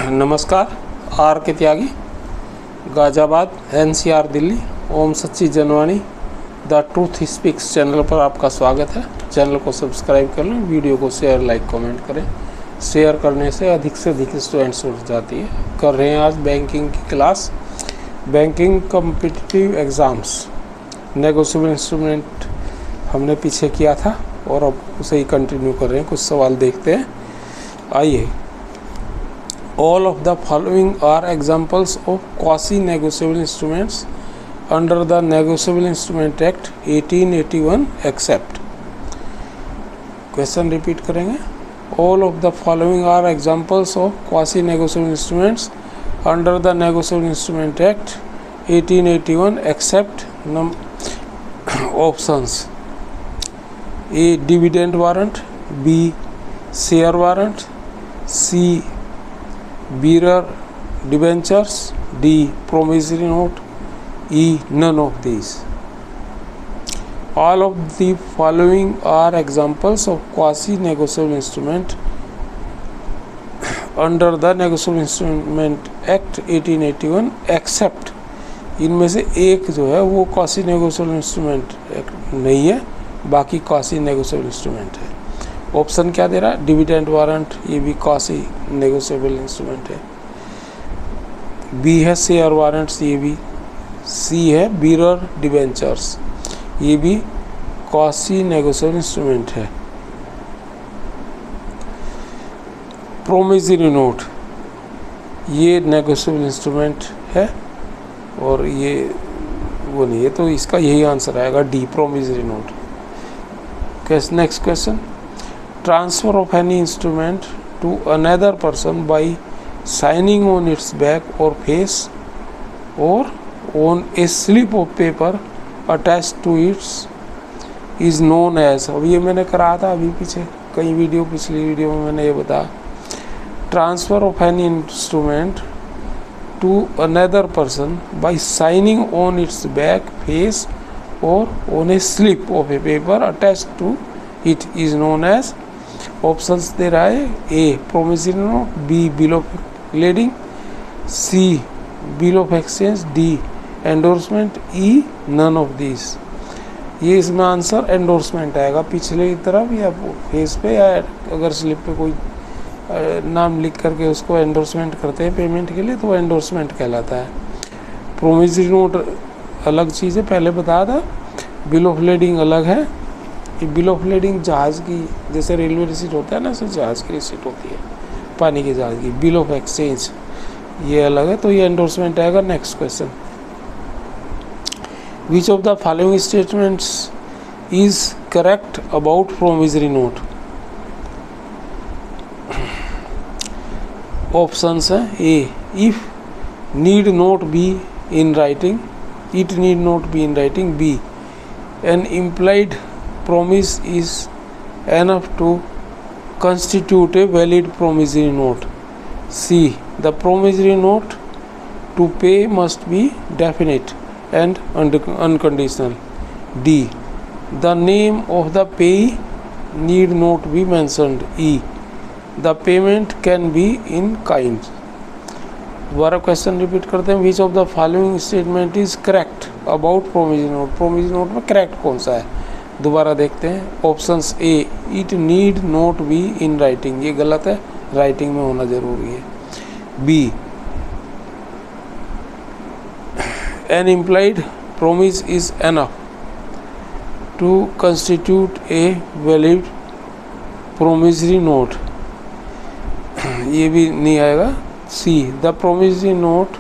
नमस्कार। आर के त्यागी, गाजियाबाद, NCR दिल्ली। ओम सच्ची Janwani the truth speaks channel पर आपका स्वागत है। चैनल को सब्सक्राइब कर लें, वीडियो को शेयर लाइक कमेंट करें। शेयर करने से अधिक स्टूडेंट्स उठ जाती है। कर रहे हैं आज बैंकिंग की class. Banking competitive exams, negotiable instrument हमने पीछे किया था और अब उसे ही कंटिन्यू कर रहे हैं। कुछ सवाल देखते हैं, आइए। All of the following are examples of quasi-negotiable instruments under the Negotiable Instrument Act 1881 except. Question repeat करेंगे। All of the following are examples of quasi-negotiable instruments under the Negotiable Instrument Act 1881 except options: A. Dividend warrant, B. Share warrant, C. Bearer debentures, D. Promissory note, E. None of these. All of the following are examples of quasi-negotiable instrument under the Negotiable Instrument Act 1881 except, इनमें से एक जो है वो quasi negotiable instrument नहीं है, बाकी quasi negotiable instrument है। ऑप्शन क्या दे रहा है? डिविडेंड वारंट, ये भी क्वासी नेगोशिएबल इंस्ट्रूमेंट है। बी है शेयर वारंट्स, ये भी। सी है बीरर डिबेंचर्स, ये भी क्वासी नेगोशिएबल इंस्ट्रूमेंट है। प्रोमिसरी नोट, ये नेगोशिएबल इंस्ट्रूमेंट है और ये वो नहीं है, तो इसका यही आंसर आएगा, D, promissory note. Next question. Transfer of any instrument to another person by signing on its back or face or on a slip of paper attached to it is known as, अब ये मैंने कराया था अभी पीछे पिछली video में मैंने ये बताया। Transfer of any instrument to another person by signing on its back, face or on a slip of a paper attached to it is known as, options दे रहा है। A promissory note, B bill of lading, C bill of exchange, D endorsement, E none of this. ये इसमें answer endorsement आएगा, पिछले की तरफ या फेस पे, या अगर स्लिप पे कोई नाम लिख करके उसको एंडोर्समेंट करते हैं पेमेंट के लिए तो एंडोर्समेंट कहलाता है। प्रोमिसरी नोट अलग चीज़ है, पहले बताया था। बिल ऑफ लेडिंग अलग है। बिल ऑफ लेडिंग जहाज़ की, जैसे रेलवे रिसीट होता है ना, ऐसे जहाज़ की रिसीट होती है, पानी के जहाज़ की। बिल ऑफ एक्सचेंज ये अलग है, तो ये एंडोर्समेंट आएगा। Next question. Which of the following statements is correct about promissory note? Options हैं। A if need not be in writing, it need not be in writing. B an implied promise is enough to constitute a valid promissory note. C. The promissory note to pay must be definite and unconditional. D. The name of the payee need not be mentioned. E. The payment can be in kind. दोबारा question repeat करते हैं। Which of the following statement is correct about promissory note? Promissory note में correct कौन सा है? दोबारा देखते हैं। Options. A it need not be in writing, ये गलत है, राइटिंग में होना जरूरी है। B an implied promise is enough to constitute a valid promissory note, ये भी नहीं आएगा। C the promissory note,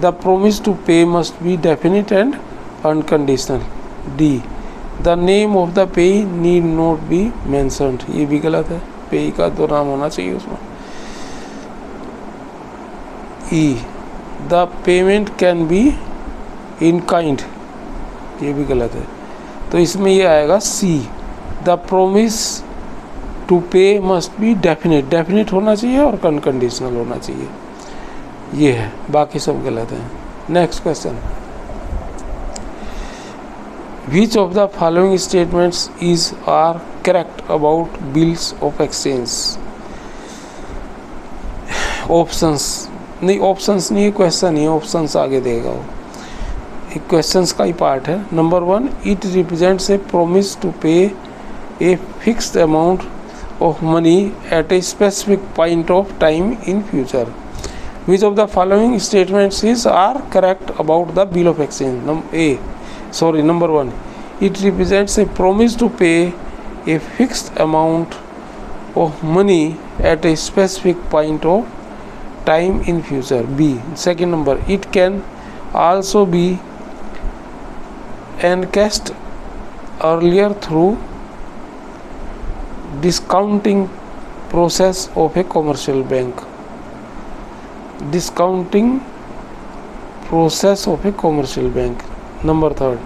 the promise to pay must B definite and unconditional. D the name of the pay need not be mentioned, ये भी गलत है, पे का तो नाम होना चाहिए उसमें। E the payment can be in kind, ये भी गलत है, तो इसमें ये आएगा C the promise to pay must be definite, definite होना चाहिए और अनकंडीशनल होना चाहिए, ये है, बाकी सब गलत है। Next question. Which of the following statements are correct about bills of exchange? Options नहीं, ऑप्शंस नहीं, क्वेश्चन ही है, ऑप्शंस आगे देगा वो, एक क्वेश्चंस का ही पार्ट है। Number 1, it represents a promise to pay a fixed amount of money at a specific point of time in future. Which of the following statements is are correct about the bill of exchange? Number 1, it represents a promise to pay a fixed amount of money at a specific point of time in future. B, second number, it can also be encashed earlier through discounting process of a commercial bank. Discounting process of a commercial bank. Number 3,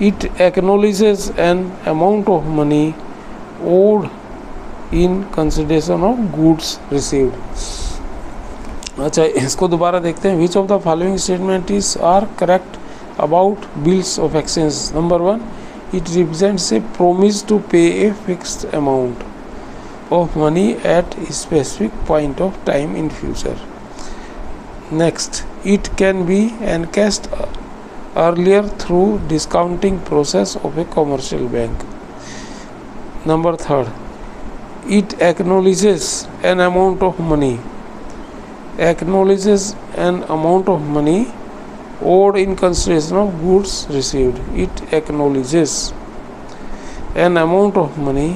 it acknowledges an amount of money owed in consideration of goods received. अच्छा, इसको दोबारा देखते हैं। Which of the following statement is are correct about bills of exchange? Number 1, it represents a promise to pay a fixed amount of money at specific point of time in future. Next, it can be encashed earlier through discounting process of a commercial bank. Number 3, it acknowledges an amount of money owed in consideration of goods received. It acknowledges an amount of money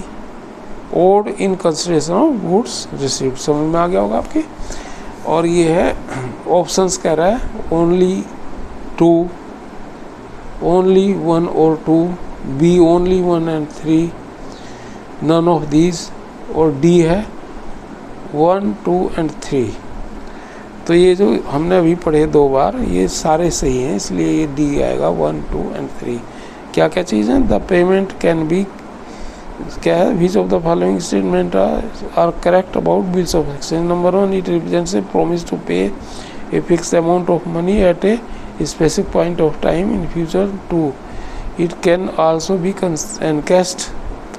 owed in consideration of goods received. समझ में आ गया होगा आपके। और ये है options कह रहा है only 2, only 1 or 2, B only 1 and 3, none of these, और डी है 1, 2 and 3। तो ये जो हमने अभी पढ़े 2 बार, ये सारे सही हैं, इसलिए ये डी आएगा 1, 2 and 3। क्या क्या चीज़ है? द पेमेंट कैन बी, क्या है? Which of the following statement are correct about bills of exchange? Number 1, it represents a promise to pay a fixed amount of money at a specific point of time in future. 2, it can also be encashed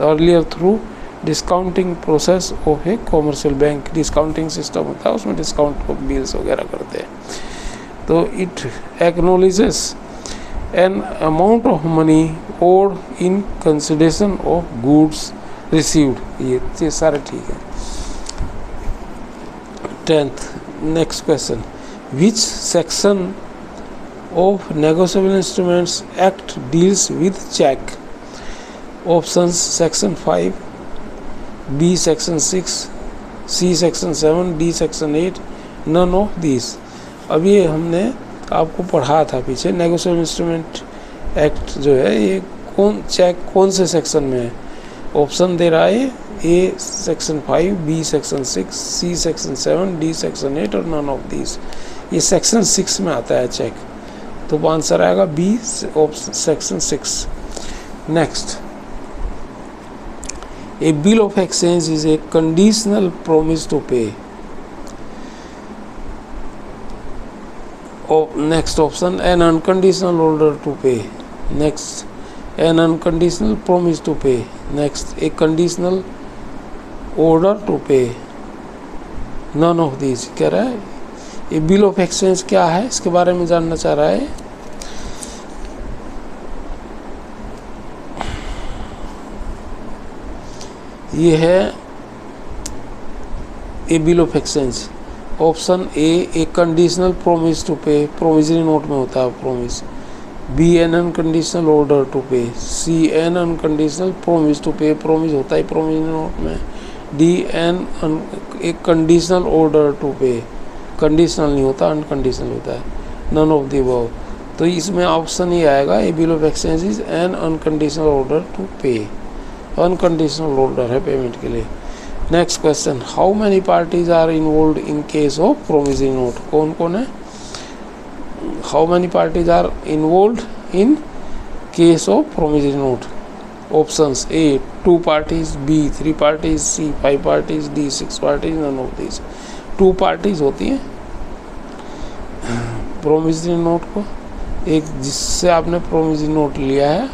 earlier through discounting process of a commercial bank. Discounting system होता है, उसमें discount of bills वगैरह करते हैं। तो it acknowledges an amount of money owed in consideration of goods received. ये सारे ठीक है। 10th, next question, which section of negotiable instruments act deals with cheque? Options, section 5, B section 6, C section 7, D section 8, none of this. अब ये हमने आपको पढ़ा था पीछे, नेगोशिएबल इंस्ट्रूमेंट एक्ट जो है ये कौन से सेक्शन में है? ऑप्शन दे रहा है A section 5, B section 6, C section 7, D section 8 और नन ऑफ दिस। ये सेक्शन 6 में आता है चेक, तो आंसर आएगा B section 6। Next, a bill of exchange is a conditional promise to pay. Next option, an unconditional order to pay. Next, an unconditional promise to pay. Next, a conditional order to pay. None of these कह रहा है। ये bill of exchange क्या है, इसके बारे में जानना चाह रहा है। ये है A bill of exchange. Option A conditional promise to pay, promissory note में होता है promise. B an unconditional order to pay. C an unconditional promise to pay, promise होता है प्रोमिसरी नोट में। डी एन एक conditional order to pay, conditional नहीं होता, unconditional होता है। नन ऑफ द अबव, तो इसमें ऑप्शन ही आएगा A bill of exchange is an unconditional order to pay. Unconditional order है पेमेंट के लिए। Next question, how many parties are involve in case of promissory note? कौन कौन है? How many parties are involve in case of promissory note? Options, A 2 parties, B 3 parties, C 5 parties, D 6 parties, none of this. 2 parties होती हैं promissory note को, एक जिससे आपने promissory note लिया है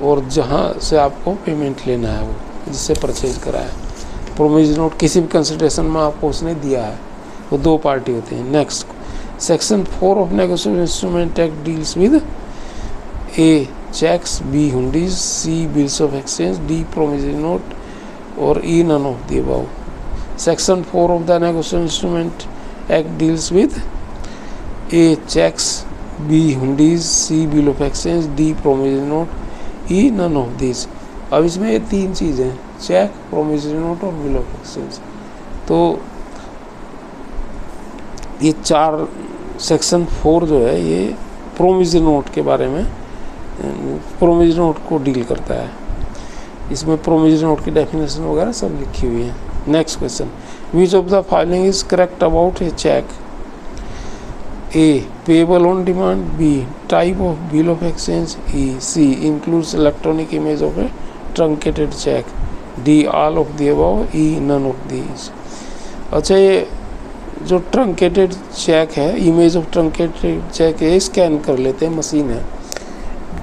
और जहाँ से आपको पेमेंट लेना है, वो जिससे परचेज करा है। प्रोमिसरी नोट किसी भी कंसिडरेशन में आपको उसने दिया है, वो दो पार्टी होती हैं। Next section 4 of negotiable instrument act deals with A cheques, B hundis, C bills of exchange, D promissory note और E none of the above. Section 4 of the negotiable instrument act deals with A cheques, B hundis, C bill of exchange, D promissory note, E none of this. अब इसमें ये तीन चीज़ें, cheque, promissory note और bill of exchange. तो ये चार, section 4 जो है ये प्रोमिसरी नोट के बारे में, प्रोमिसरी नोट को डील करता है। इसमें प्रोमिसरी नोट की डेफिनेशन वगैरह सब लिखी हुई है। Next question, which of the following is correct about a cheque? A payable on demand, B type of bill of exchange, E C includes electronic image of a truncated cheque, D all of the above, E none of these. अच्छा, ये जो truncated cheque है, image of truncated cheque है, scan कर लेते हैं, machine है,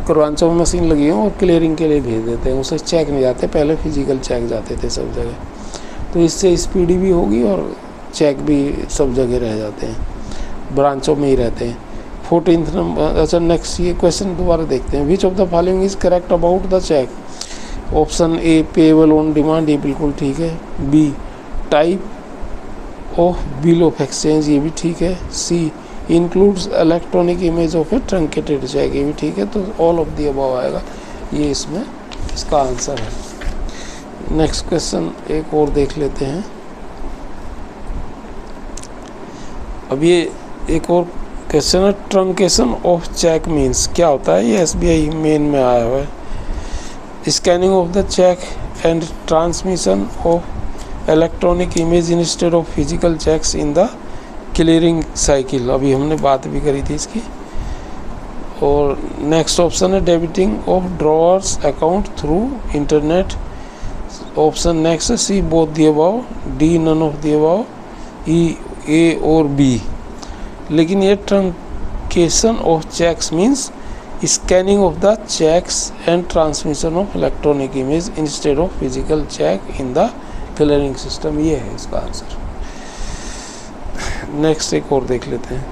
करवांचों में मशीन लगी है और क्लियरिंग के लिए भेज देते हैं, उसे चेक नहीं जाते, पहले फिजिकल चेक जाते थे सब जगह। तो इससे स्पीडी भी होगी और चेक भी सब जगह रह जाते हैं, ब्रांचों में ही रहते हैं। 14th number. अच्छा, नेक्स्ट ये क्वेश्चन दोबारा देखते हैं। Which of the following is correct about the cheque? Option A payable on demand, ये बिल्कुल ठीक है। B type of bill of exchange, ये भी ठीक है। C includes electronic image of a truncated cheque, ये भी ठीक है। तो ऑल ऑफ द अबव आएगा, ये इसमें इसका आंसर है। नेक्स्ट क्वेश्चन एक और देख लेते हैं। अब ये एक और क्वेश्चन है, ट्रंकेशन ऑफ चेक मीन्स क्या होता है? ये SBI मेन में आया हुआ है। Scanning of the cheque and transmission of electronic image instead of physical cheques in the clearing cycle, अभी हमने बात भी करी थी इसकी। और नेक्स्ट ऑप्शन है debiting of drawer's account through internet. Option next है C both the above, D none of the above, E A और बी। लेकिन ये truncation of cheques means scanning of the cheques and transmission of electronic image instead of physical cheque in the clearing system, ये है इसका answer. Next एक और देख लेते हैं।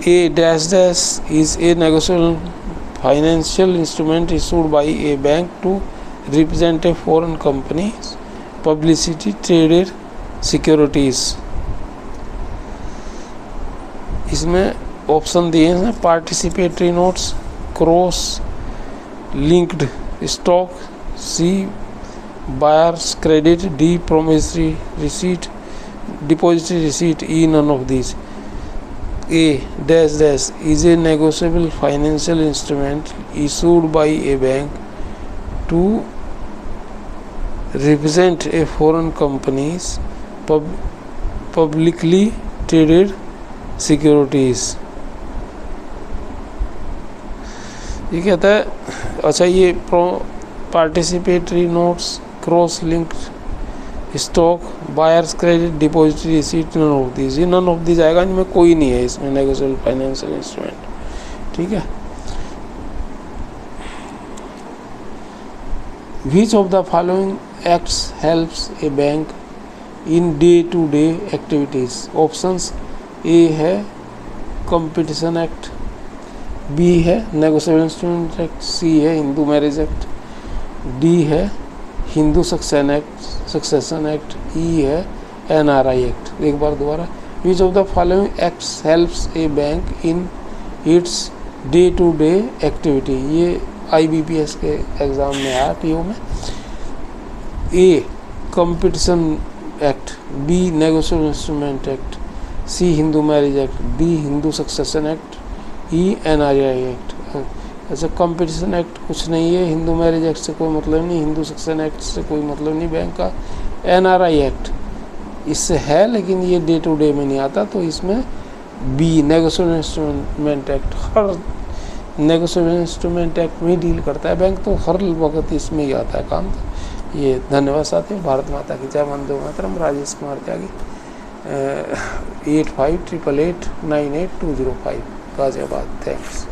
A dash dash is a negotiable financial instrument issued by a bank to represent a foreign company, publicity, traded securities. इसमें option दिए हैं participatory notes, cross linked stock, C buyer's credit, D promissory receipt, depository receipt, E none of this. A dash dash is a negotiable financial instrument issued by a bank to represent a foreign company's publicly traded securities। ये कहता है, अच्छा ये participatory notes, cross linked stock, buyers credit, depository receipt, none of this. ये none of this आएगा, इनमें कोई नहीं है इसमें नेगोशिएबल फाइनेंशियल इंस्ट्रूमेंट। ठीक है। Which of the following acts helps a bank in day to day activities? Options A है कंपटीशन एक्ट, बी है नेगोशिएबल इंस्ट्रूमेंट एक्ट, सी है हिंदू मैरिज एक्ट, डी है हिंदू सक्सेशन एक्ट, ई है NRI एक्ट। एक बार दोबारा, which of the following acts helps a bank in its day to day activity? ये IBPS के एग्ज़ाम में आया, PO में। A competition act, B negotiable instrument act, C Hindu marriage act, D Hindu succession act, E NRI act. अच्छा, competition act कुछ नहीं है, Hindu marriage act से कोई मतलब नहीं, हिंदू सक्सेशन एक्ट से कोई मतलब नहीं बैंक का। NRI एक्ट इससे है लेकिन ये डे टू डे में नहीं आता, तो इसमें बी नेगोशिएबल इंस्ट्रूमेंट एक्ट, हर नेगोशिएबल इंस्ट्रूमेंट एक्ट में ही डील करता है बैंक, तो हर वक्त इसमें ही आता है काम। ये धन्यवाद साथियों। भारत माता की जय, वंदे मातरम। राजेश कुमार त्यागी, 8588898205 गाजियाबाद। थैंक्स।